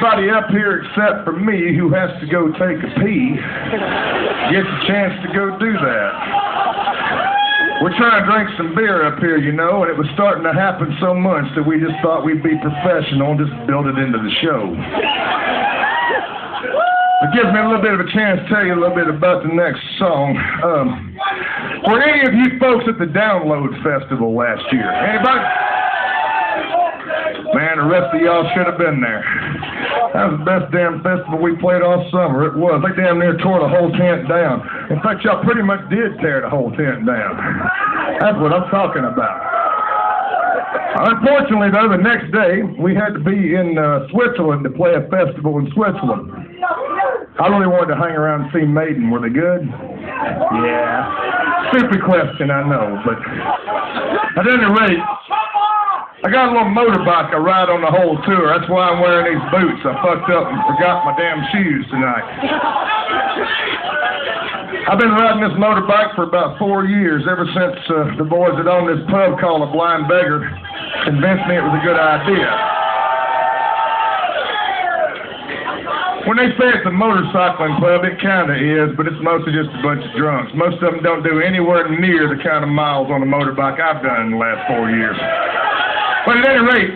Everybody up here except for me who has to go take a pee gets a chance to go do that. We're trying to drink some beer up here, you know, and it was starting to happen so much that we just thought we'd be professional and just build it into the show. It gives me a little bit of a chance to tell you a little bit about the next song. Were any of you folks at the Download Festival last year? Anybody? Man, the rest of y'all should have been there. That was the best damn festival we played all summer. It was. They damn near tore the whole tent down. In fact, y'all pretty much did tear the whole tent down. That's what I'm talking about. Unfortunately, though, the next day, we had to be in Switzerland to play a festival in Switzerland. I really wanted to hang around and see Maiden. Were they good? Yeah. Stupid question, I know, but at any rate, I got a little motorbike I ride on the whole tour. That's why I'm wearing these boots. I fucked up and forgot my damn shoes tonight. I've been riding this motorbike for about 4 years, ever since the boys that own this pub called The Blind Beggar convinced me it was a good idea. When they say it's a motorcycling club, it kind of is, but it's mostly just a bunch of drunks. Most of them don't do anywhere near the kind of miles on a motorbike I've done in the last 4 years. But at any rate,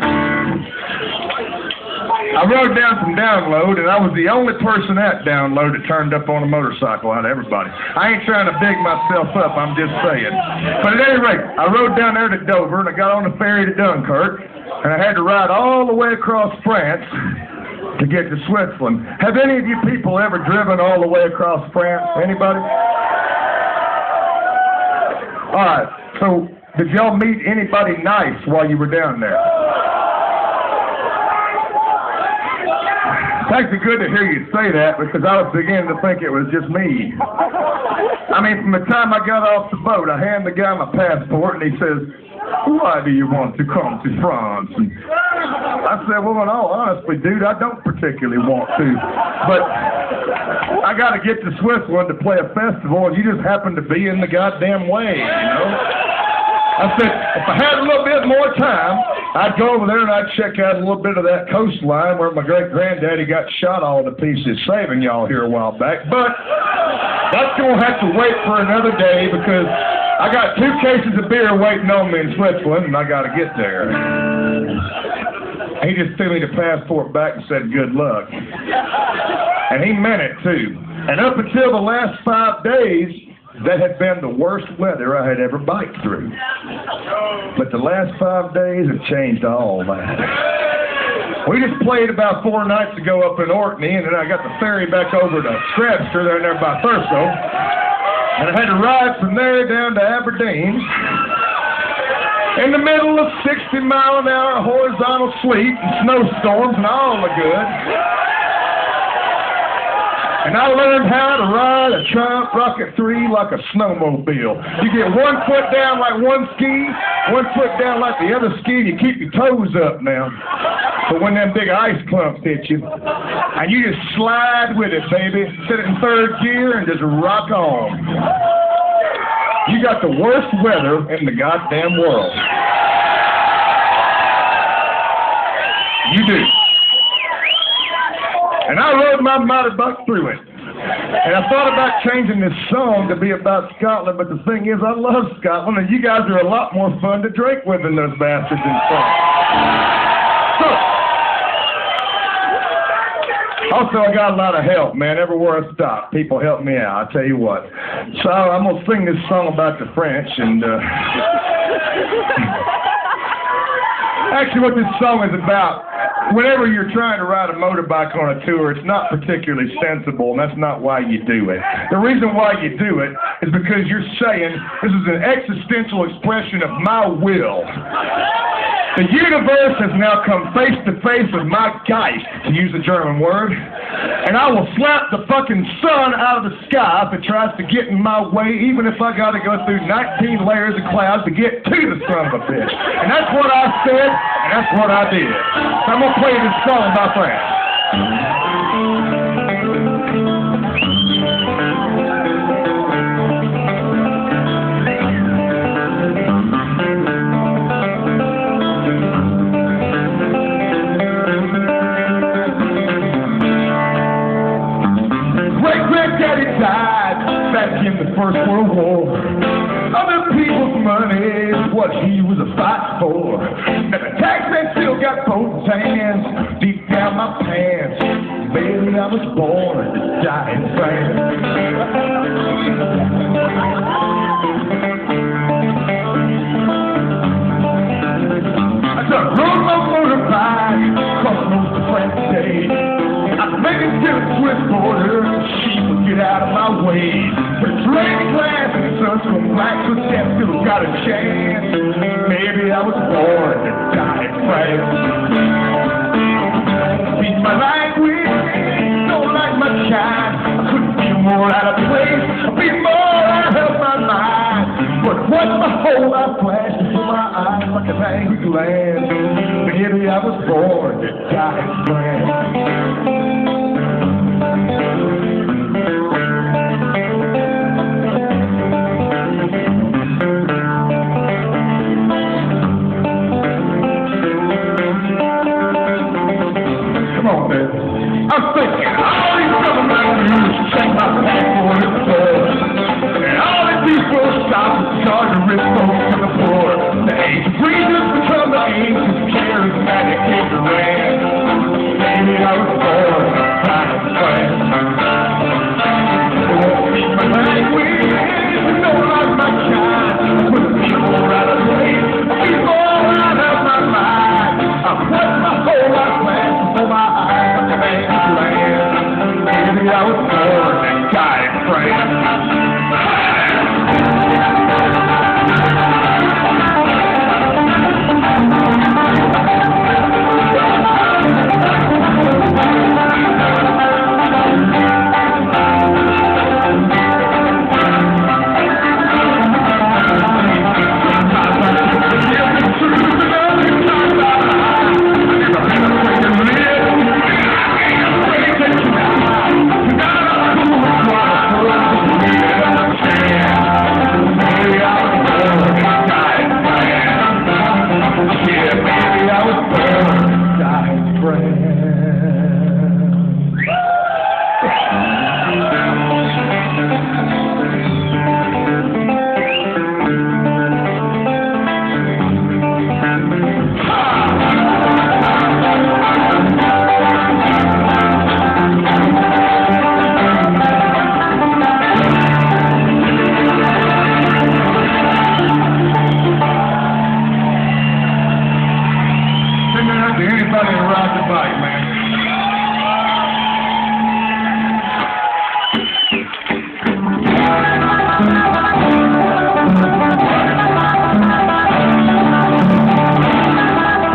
I rode down from Download, and I was the only person at Download that turned up on a motorcycle out of everybody. I ain't trying to big myself up, I'm just saying. But at any rate, I rode down there to Dover, and I got on the ferry to Dunkirk, and I had to ride all the way across France to get to Switzerland. Have any of you people ever driven all the way across France? Anybody? All right, so did y'all meet anybody nice while you were down there? It's actually good to hear you say that, because I was beginning to think it was just me. I mean, from the time I got off the boat, I hand the guy my passport, and he says, "Why do you want to come to France?" And I said, "Well, in all honesty, dude, I don't particularly want to. But I got to get to Switzerland to play a festival, and you just happen to be in the goddamn way, you know?" I said, if I had a little bit more time, I'd go over there and I'd check out a little bit of that coastline where my great-granddaddy got shot all to pieces saving y'all here a while back. But that's going to have to wait for another day, because I got 2 cases of beer waiting on me in Switzerland, and I got to get there. He just threw me the passport back and said, "Good luck." And he meant it, too. And up until the last 5 days, that had been the worst weather I had ever biked through. But the last 5 days have changed all that. We just played about 4 nights ago up in Orkney, and then I got the ferry back over to Scrabster there by Thurso. And I had to ride from there down to Aberdeen in the middle of 60-mile-an-hour horizontal sleet and snowstorms and all the good. And I learned how to ride a Triumph Rocket 3 like a snowmobile. You get 1 foot down like one ski, 1 foot down like the other ski, and you keep your toes up now. So when them big ice clumps hit you, and you just slide with it, baby. Set it in 3rd gear and just rock on. You got the worst weather in the goddamn world. You do. And I rode my motorbike through it. And I thought about changing this song to be about Scotland, but the thing is, I love Scotland, and you guys are a lot more fun to drink with than those bastards in front. So, also, I got a lot of help, man. Everywhere I stop, people help me out, I tell you what. So I'm going to sing this song about the French, and actually what this song is about, whenever you're trying to ride a motorbike on a tour, it's not particularly sensible, and that's not why you do it. The reason why you do it is because you're saying, this is an existential expression of my will. The universe has now come face to face with my Geist, to use a German word, and I will slap the fucking sun out of the sky if it tries to get in my way, even if I got to go through 19 layers of clouds to get to the son of a bitch. And that's what I said, and that's what I did. So I'm going to play this song about France. back in the First World War. Other people's money is what he was a fight for. And the tax man still got both his hands deep down my pants. Baby, I was born to die in France. I started rode my motorbike across most of France today. I was making to the Swiss border, she would get out of my way. But it's raining glass and the sun's going black, so Steph still got a chance. Maybe I was born to die in France. Speak my language, don't like my kind. I couldn't feel more out of place, be more out of my mind. But what's the whole I flashed before my eyes like an angry glance. Maybe I was born to die in France. I'm thinking all these government rules check my passport at the door. And all these people stop and charge the rich folks to the poor. The age of reason become the age of charismatic ignorance.